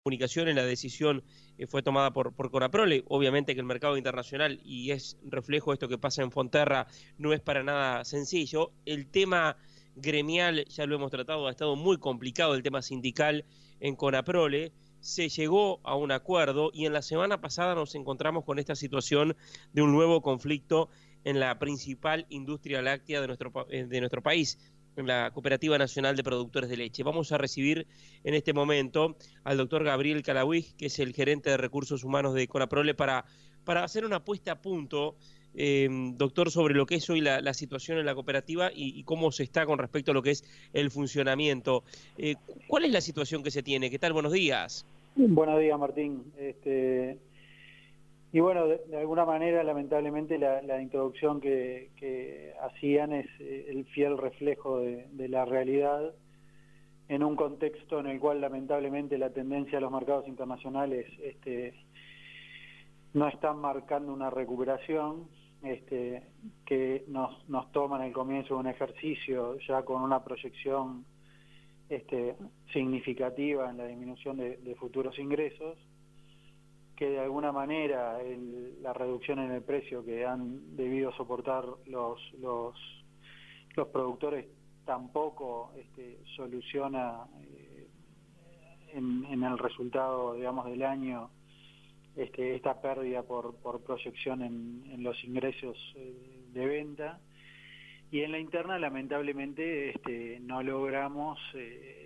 comunicaciones, la decisión fue tomada por Conaprole. Obviamente que el mercado internacional, y es reflejo de esto que pasa en Fonterra, no es para nada sencillo. El tema gremial, ya lo hemos tratado, ha estado muy complicado, el tema sindical en Conaprole. Se llegó a un acuerdo y en la semana pasada nos encontramos con esta situación de un nuevo conflicto en la principal industria láctea de nuestro país, en la Cooperativa Nacional de Productores de Leche. Vamos a recibir en este momento al doctor Gabriel Calahuig, que es el gerente de recursos humanos de Conaprole, para hacer una puesta a punto, doctor, sobre lo que es hoy la situación en la cooperativa y cómo se está con respecto a lo que es el funcionamiento. ¿Cuál es la situación que se tiene? ¿Qué tal? Buenos días. Buenos días, Martín. Y bueno, de alguna manera, lamentablemente, la introducción que hacían es el fiel reflejo de la realidad en un contexto en el cual, lamentablemente, la tendencia a los mercados internacionales no están marcando una recuperación, que nos toman el comienzo de un ejercicio ya con una proyección significativa en la disminución de futuros ingresos, que de alguna manera la reducción en el precio que han debido soportar los productores tampoco soluciona en el resultado, digamos, del año esta pérdida por proyección en los ingresos de venta. Y en la interna, lamentablemente, no logramos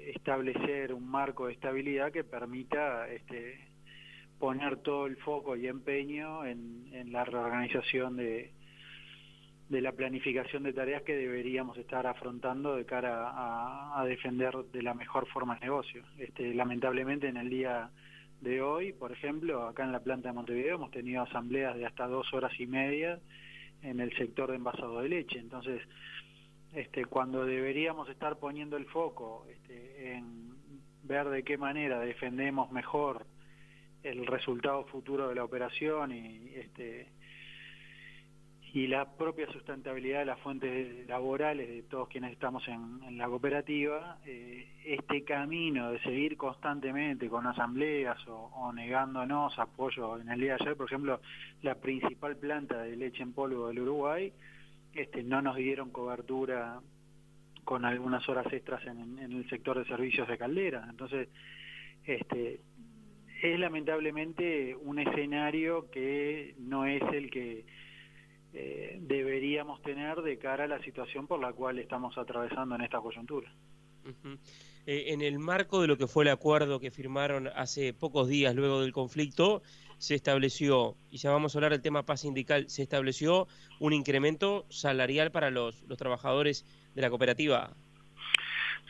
establecer un marco de estabilidad que permita poner todo el foco y empeño en la reorganización de la planificación de tareas que deberíamos estar afrontando de cara a defender de la mejor forma el negocio. Lamentablemente, en el día de hoy, por ejemplo, acá en la planta de Montevideo hemos tenido asambleas de hasta 2 horas y media en el sector de envasado de leche. Entonces, cuando deberíamos estar poniendo el foco en ver de qué manera defendemos mejor el resultado futuro de la operación y la propia sustentabilidad de las fuentes laborales de todos quienes estamos en la cooperativa, este camino de seguir constantemente con asambleas o negándonos apoyo. En el día de ayer, por ejemplo, la principal planta de leche en polvo del Uruguay, no nos dieron cobertura con algunas horas extras en el sector de servicios de caldera. Entonces, es lamentablemente un escenario que no es el que deberíamos tener de cara a la situación por la cual estamos atravesando en esta coyuntura. En el marco de lo que fue el acuerdo que firmaron hace pocos días luego del conflicto, se estableció, y ya vamos a hablar del tema paz sindical, se estableció un incremento salarial para los trabajadores de la cooperativa.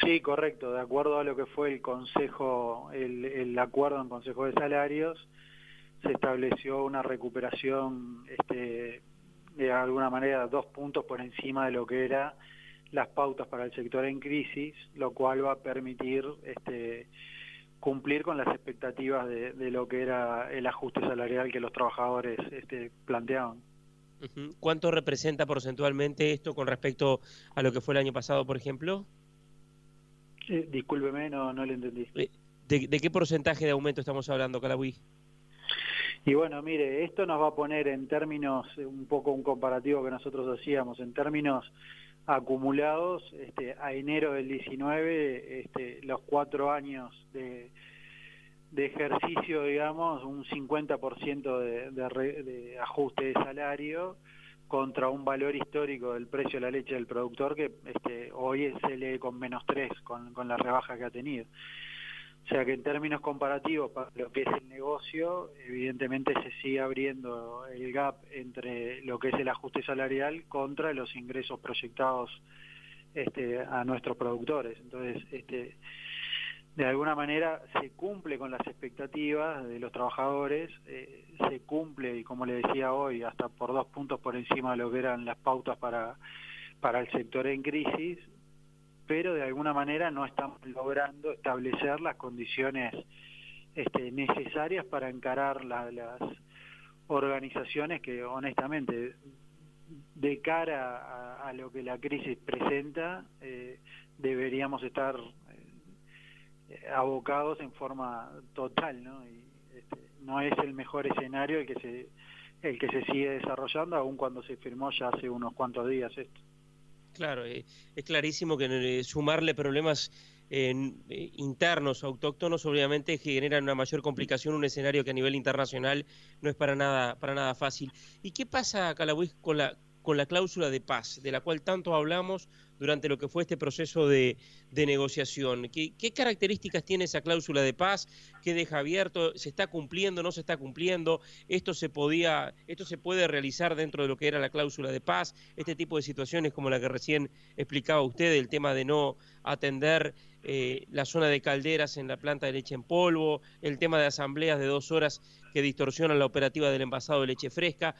Sí, correcto. De acuerdo a lo que fue el consejo, el acuerdo en Consejo de Salarios, se estableció una recuperación, de alguna manera, 2 puntos por encima de lo que era las pautas para el sector en crisis, lo cual va a permitir cumplir con las expectativas de lo que era el ajuste salarial que los trabajadores planteaban. ¿Cuánto representa porcentualmente esto con respecto a lo que fue el año pasado, por ejemplo? Discúlpeme, no le entendí. ¿De qué porcentaje de aumento estamos hablando, Calahuig? Y bueno, mire, esto nos va a poner en términos, un poco un comparativo que nosotros hacíamos, en términos acumulados, a enero del 19, los 4 años de ejercicio, digamos, un 50% de ajuste de salario contra un valor histórico del precio de la leche del productor que hoy se lee con -3 con la rebaja que ha tenido. O sea que en términos comparativos para lo que es el negocio, evidentemente se sigue abriendo el gap entre lo que es el ajuste salarial contra los ingresos proyectados a nuestros productores. Entonces, de alguna manera se cumple con las expectativas de los trabajadores, se cumple, y como le decía hoy, hasta por 2 puntos por encima de lo que eran las pautas para el sector en crisis, pero de alguna manera no estamos logrando establecer las condiciones necesarias para encarar las organizaciones que, honestamente, de cara a lo que la crisis presenta, deberíamos estar abocados en forma total, ¿no? Y no es el mejor escenario el que se sigue desarrollando, aun cuando se firmó ya hace unos cuantos días esto. Claro, es clarísimo que sumarle problemas internos, autóctonos, obviamente generan una mayor complicación, un escenario que a nivel internacional no es para nada fácil. ¿Y qué pasa, Calabuig, con la cláusula de paz, de la cual tanto hablamos durante lo que fue este proceso de negociación? ¿Qué características tiene esa cláusula de paz? ¿Qué deja abierto? ¿Se está cumpliendo? ¿No se está cumpliendo? ¿Esto se puede realizar dentro de lo que era la cláusula de paz? Este tipo de situaciones como la que recién explicaba usted, el tema de no atender la zona de calderas en la planta de leche en polvo, el tema de asambleas de 2 horas que distorsionan la operativa del envasado de leche fresca.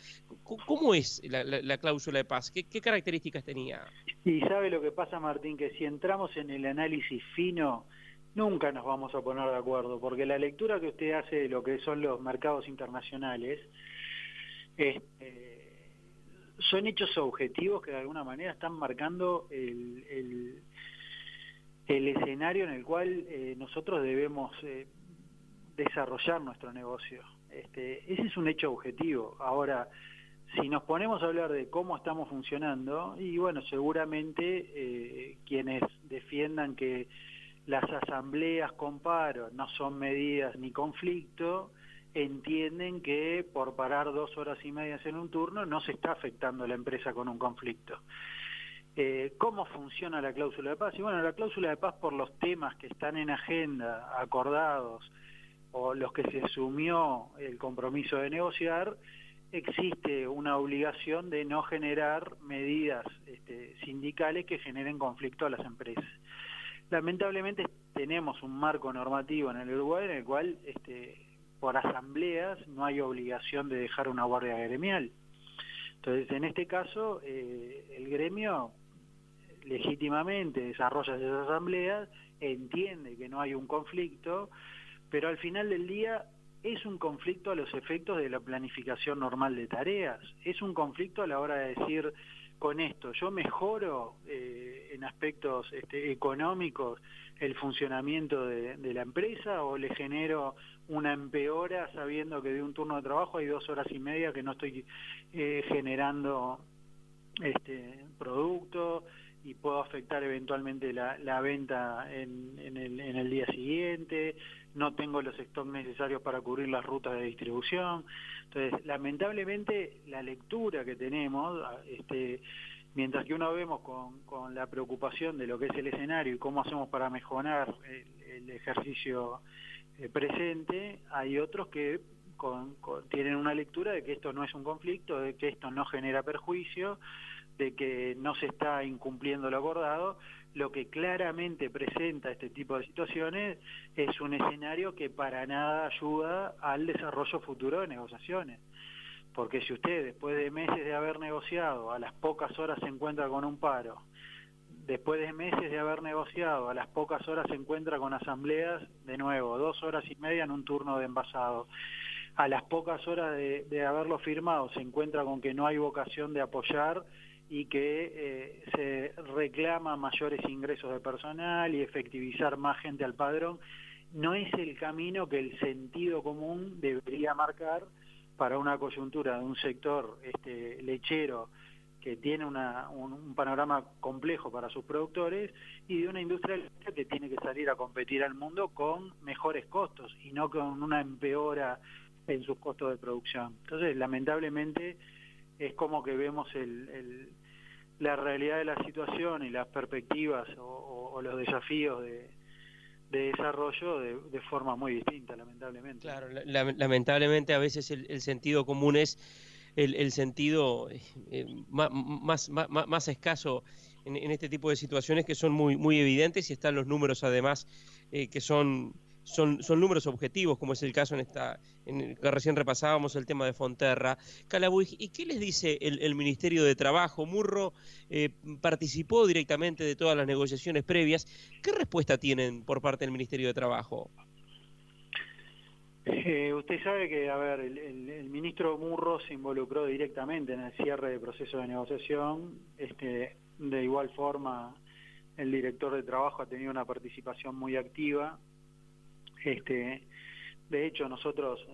¿Cómo es la cláusula de paz? ¿Qué características tenía? Y sabe lo que pasa, Martín, que si entramos en el análisis fino, nunca nos vamos a poner de acuerdo, porque la lectura que usted hace de lo que son los mercados internacionales son hechos objetivos que de alguna manera están marcando el escenario en el cual nosotros debemos desarrollar nuestro negocio. Ese es un hecho objetivo. Ahora, si nos ponemos a hablar de cómo estamos funcionando, y bueno, seguramente quienes defiendan que las asambleas con paro no son medidas ni conflicto, entienden que por parar 2 horas y media en un turno no se está afectando a la empresa con un conflicto. ¿Cómo funciona la cláusula de paz? Y bueno, la cláusula de paz, por los temas que están en agenda, acordados, o los que se asumió el compromiso de negociar, existe una obligación de no generar medidas sindicales que generen conflicto a las empresas. Lamentablemente tenemos un marco normativo en el Uruguay en el cual por asambleas no hay obligación de dejar una guardia gremial. Entonces, en este caso, el gremio legítimamente desarrolla esas asambleas, entiende que no hay un conflicto, pero al final del día es un conflicto a los efectos de la planificación normal de tareas, es un conflicto a la hora de decir, con esto yo mejoro en aspectos económicos el funcionamiento de la empresa, o le genero una empeora sabiendo que de un turno de trabajo hay 2 horas y media que no estoy generando producto y puedo afectar eventualmente la venta en el día siguiente, no tengo los stocks necesarios para cubrir las rutas de distribución. Entonces, lamentablemente, la lectura que tenemos, mientras que uno vemos con la preocupación de lo que es el escenario y cómo hacemos para mejorar el ejercicio presente, hay otros que tienen una lectura de que esto no es un conflicto, de que esto no genera perjuicio, de que no se está incumpliendo lo acordado. Lo que claramente presenta este tipo de situaciones es un escenario que para nada ayuda al desarrollo futuro de negociaciones. Porque si usted, después de meses de haber negociado, a las pocas horas se encuentra con un paro, después de meses de haber negociado, a las pocas horas se encuentra con asambleas, de nuevo, 2 horas y media en un turno de envasado, a las pocas horas de haberlo firmado se encuentra con que no hay vocación de apoyar y que se reclama mayores ingresos de personal y efectivizar más gente al padrón, no es el camino que el sentido común debería marcar para una coyuntura de un sector lechero que tiene un panorama complejo para sus productores, y de una industria que tiene que salir a competir al mundo con mejores costos y no con una empeora en sus costos de producción. Entonces, lamentablemente, es como que vemos la realidad de la situación y las perspectivas o los desafíos de desarrollo de forma muy distinta, lamentablemente. Claro, lamentablemente a veces el sentido común es el sentido más escaso en este tipo de situaciones, que son muy evidentes, y están los números además que son números objetivos, como es el caso en el que recién repasábamos, el tema de Fonterra. Calabuig, ¿y qué les dice el Ministerio de Trabajo? Murro participó directamente de todas las negociaciones previas. ¿Qué respuesta tienen por parte del Ministerio de Trabajo? Usted sabe que, a ver, el ministro Murro se involucró directamente en el cierre del proceso de negociación. De igual forma, el director de trabajo ha tenido una participación muy activa. De hecho, nosotros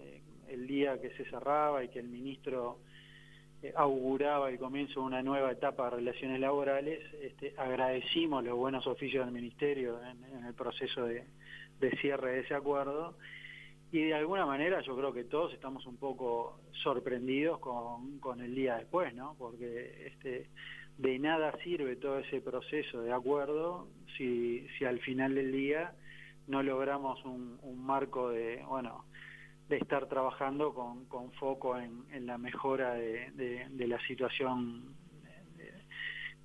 el día que se cerraba y que el ministro auguraba el comienzo de una nueva etapa de relaciones laborales, agradecimos los buenos oficios del Ministerio en el proceso de cierre de ese acuerdo, y de alguna manera yo creo que todos estamos un poco sorprendidos con el día después, ¿no? Porque de nada sirve todo ese proceso de acuerdo si al final del día no logramos un marco de estar trabajando con foco en la mejora de la situación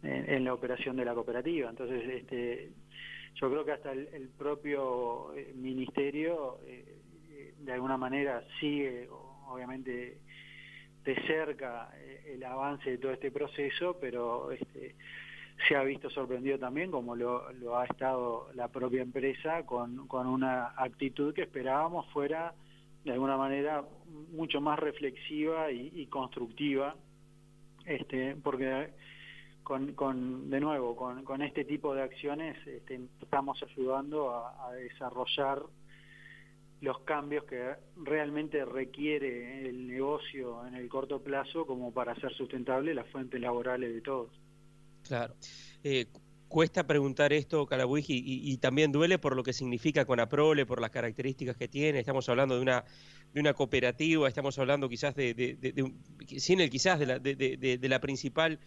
en la operación de la cooperativa. Entonces, yo creo que hasta el propio ministerio de alguna manera sigue, obviamente, de cerca el avance de todo este proceso, pero se ha visto sorprendido también, como lo ha estado la propia empresa, con una actitud que esperábamos fuera de alguna manera mucho más reflexiva y constructiva, porque de nuevo con este tipo de acciones estamos ayudando a desarrollar los cambios que realmente requiere el negocio en el corto plazo como para hacer sustentable las fuentes laborales de todos. Claro. Cuesta preguntar esto, Calabuig, y también duele por lo que significa Conaprole, por las características que tiene. Estamos hablando de una cooperativa, estamos hablando quizás de la principal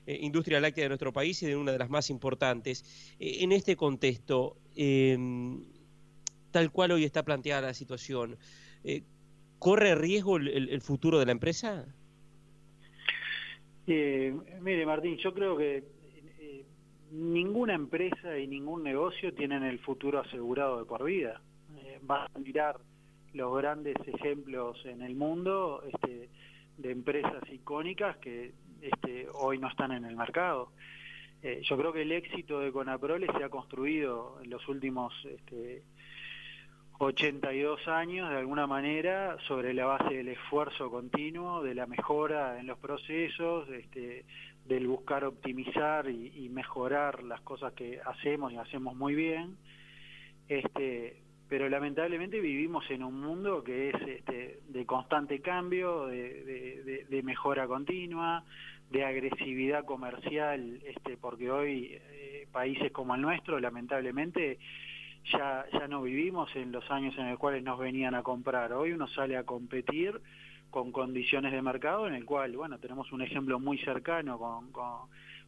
industria láctea de nuestro país y de una de las más importantes. En este contexto, tal cual hoy está planteada la situación, ¿corre riesgo el futuro de la empresa? Mire, Martín, yo creo que ninguna empresa y ningún negocio tienen el futuro asegurado de por vida. Vas a mirar los grandes ejemplos en el mundo de empresas icónicas que hoy no están en el mercado. Yo creo que el éxito de Conaprole se ha construido en los últimos 82 años, de alguna manera, sobre la base del esfuerzo continuo, de la mejora en los procesos, del buscar optimizar y mejorar las cosas que hacemos y hacemos muy bien. Pero lamentablemente vivimos en un mundo que es de constante cambio, de mejora continua, de agresividad comercial, porque hoy países como el nuestro, lamentablemente, ya no vivimos en los años en los cuales nos venían a comprar. Hoy uno sale a competir con condiciones de mercado en el cual, tenemos un ejemplo muy cercano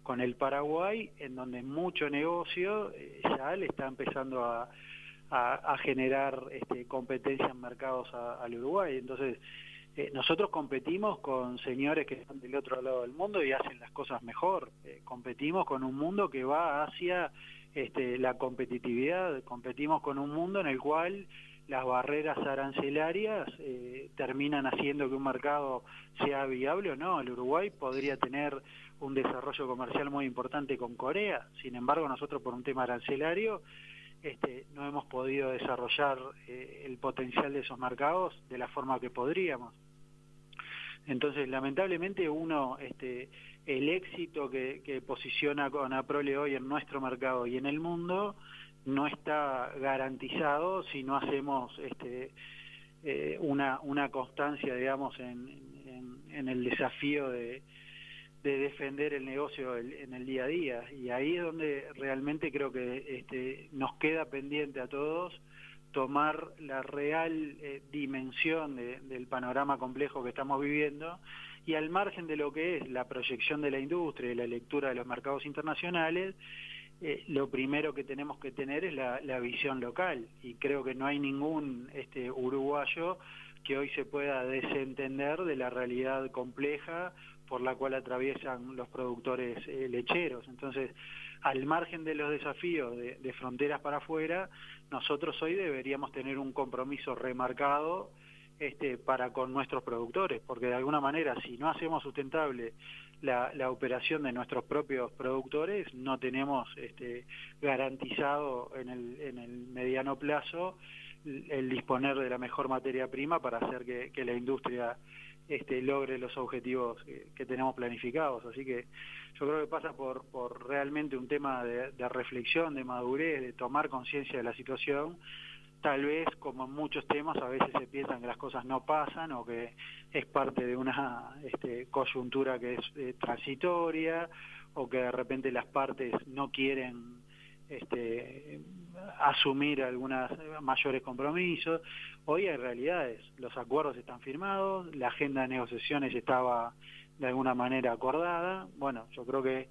con el Paraguay, en donde mucho negocio ya le está empezando a generar competencia en mercados al Uruguay. Entonces, nosotros competimos con señores que están del otro lado del mundo y hacen las cosas mejor. Competimos con un mundo que va hacia la competitividad, competimos con un mundo en el cual las barreras arancelarias terminan haciendo que un mercado sea viable o no. El Uruguay podría tener un desarrollo comercial muy importante con Corea, sin embargo nosotros por un tema arancelario no hemos podido desarrollar el potencial de esos mercados de la forma que podríamos. Entonces, lamentablemente el éxito que posiciona Conaprole hoy en nuestro mercado y en el mundo no está garantizado si no hacemos una constancia, digamos, en el desafío de defender el negocio en el día a día. Y ahí es donde realmente creo que nos queda pendiente a todos tomar la real dimensión del panorama complejo que estamos viviendo, y al margen de lo que es la proyección de la industria y la lectura de los mercados internacionales, lo primero que tenemos que tener es la visión local, y creo que no hay ningún uruguayo que hoy se pueda desentender de la realidad compleja por la cual atraviesan los productores lecheros. Entonces, al margen de los desafíos de fronteras para afuera, nosotros hoy deberíamos tener un compromiso remarcado para con nuestros productores, porque de alguna manera, si no hacemos sustentable la operación de nuestros propios productores, no tenemos garantizado en el mediano plazo el disponer de la mejor materia prima para hacer que la industria logre los objetivos que tenemos planificados. Así que yo creo que pasa por realmente un tema de reflexión, de madurez, de tomar conciencia de la situación, tal vez, como en muchos temas, a veces se piensan que las cosas no pasan o que es parte de una coyuntura que es transitoria, o que de repente las partes no quieren asumir algunos mayores compromisos. Hoy hay realidades, los acuerdos están firmados, la agenda de negociaciones estaba de alguna manera acordada. Bueno, yo creo que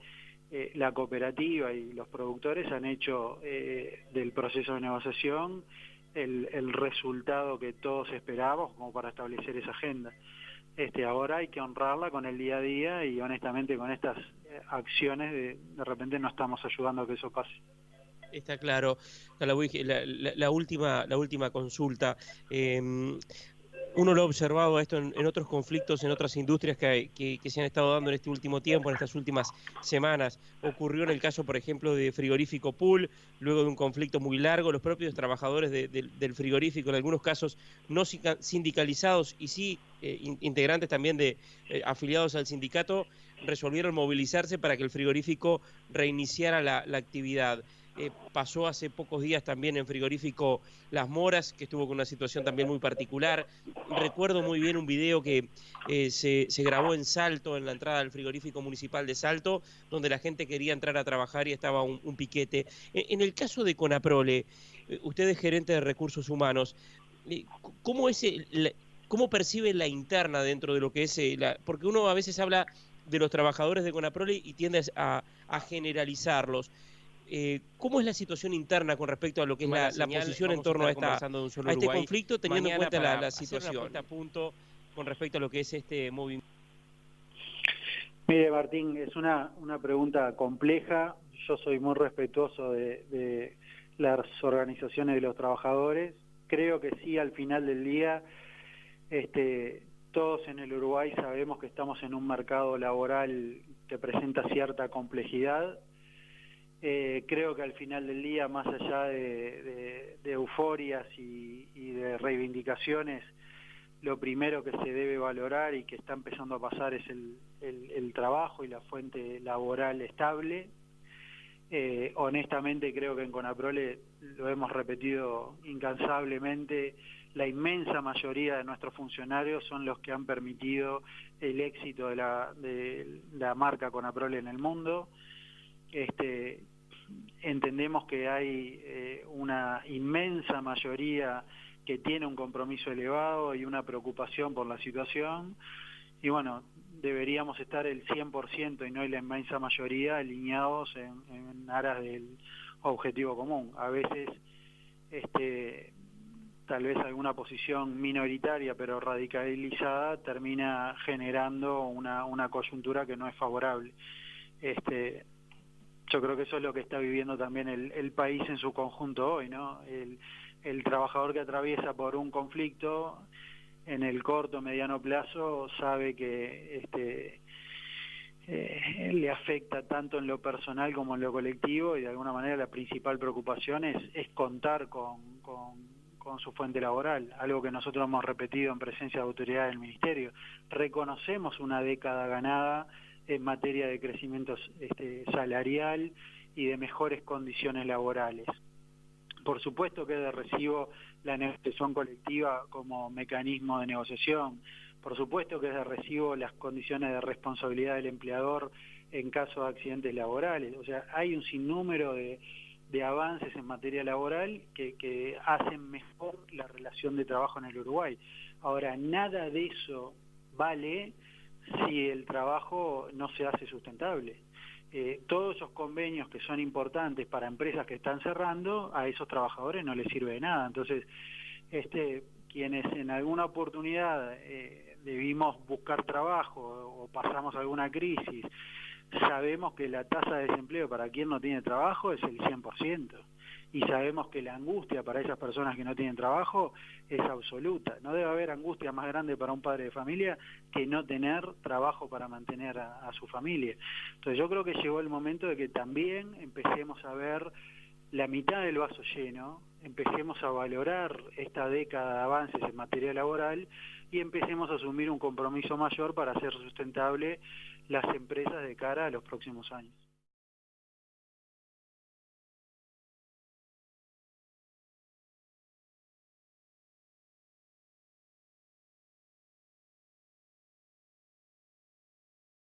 la cooperativa y los productores han hecho del proceso de negociación el resultado que todos esperábamos como para establecer esa agenda. Ahora hay que honrarla con el día a día, y honestamente con estas acciones de repente no estamos ayudando a que eso pase. Está claro, Calabuig, la última consulta. Uno lo ha observado esto en otros conflictos, en otras industrias que se han estado dando en este último tiempo, en estas últimas semanas. Ocurrió en el caso, por ejemplo, de Frigorífico Pool, luego de un conflicto muy largo, los propios trabajadores del frigorífico, en algunos casos no sindicalizados y sí integrantes también de afiliados al sindicato, resolvieron movilizarse para que el frigorífico reiniciara la actividad. Pasó hace pocos días también en Frigorífico Las Moras, que estuvo con una situación también muy particular. Recuerdo muy bien un video que se grabó en Salto, en la entrada del frigorífico municipal de Salto, donde la gente quería entrar a trabajar y estaba un piquete. En el caso de Conaprole, usted es gerente de recursos humanos, ¿cómo cómo percibe la interna dentro de lo que es porque uno a veces habla de los trabajadores de Conaprole y tiende a generalizarlos? ¿Cómo es la situación interna con respecto a lo que es la posición en torno a este conflicto, teniendo en cuenta la situación? A punto con respecto a lo que es este movimiento. Mire, Martín, es una pregunta compleja. Yo soy muy respetuoso de las organizaciones de los trabajadores. Creo que sí, al final del día, todos en el Uruguay sabemos que estamos en un mercado laboral que presenta cierta complejidad. Creo que al final del día, más allá de euforias y de reivindicaciones, lo primero que se debe valorar y que está empezando a pasar es el trabajo y la fuente laboral estable. Honestamente creo que en Conaprole, lo hemos repetido incansablemente, la inmensa mayoría de nuestros funcionarios son los que han permitido el éxito de la marca Conaprole en el mundo. Entendemos que hay una inmensa mayoría que tiene un compromiso elevado y una preocupación por la situación, y bueno, deberíamos estar el 100% y no la inmensa mayoría alineados en aras del objetivo común. A veces tal vez alguna posición minoritaria pero radicalizada termina generando una coyuntura que no es favorable. Yo creo que eso es lo que está viviendo también el país en su conjunto hoy, ¿no? El trabajador que atraviesa por un conflicto en el corto, mediano plazo, sabe que le afecta tanto en lo personal como en lo colectivo, y de alguna manera la principal preocupación es contar con su fuente laboral, algo que nosotros hemos repetido en presencia de autoridades del Ministerio. Reconocemos una década ganada en materia de crecimiento salarial y de mejores condiciones laborales. Por supuesto que es de recibo la negociación colectiva como mecanismo de negociación, por supuesto que es de recibo las condiciones de responsabilidad del empleador en caso de accidentes laborales. O sea, hay un sinnúmero de avances en materia laboral que hacen mejor la relación de trabajo en el Uruguay. Ahora, nada de eso vale si el trabajo no se hace sustentable. Todos esos convenios que son importantes para empresas que están cerrando, a esos trabajadores no les sirve de nada. Entonces, quienes en alguna oportunidad debimos buscar trabajo o pasamos alguna crisis, sabemos que la tasa de desempleo para quien no tiene trabajo es el 100%. Y sabemos que la angustia para esas personas que no tienen trabajo es absoluta. No debe haber angustia más grande para un padre de familia que no tener trabajo para mantener a su familia. Entonces yo creo que llegó el momento de que también empecemos a ver la mitad del vaso lleno, empecemos a valorar esta década de avances en materia laboral y empecemos a asumir un compromiso mayor para hacer sustentable las empresas de cara a los próximos años.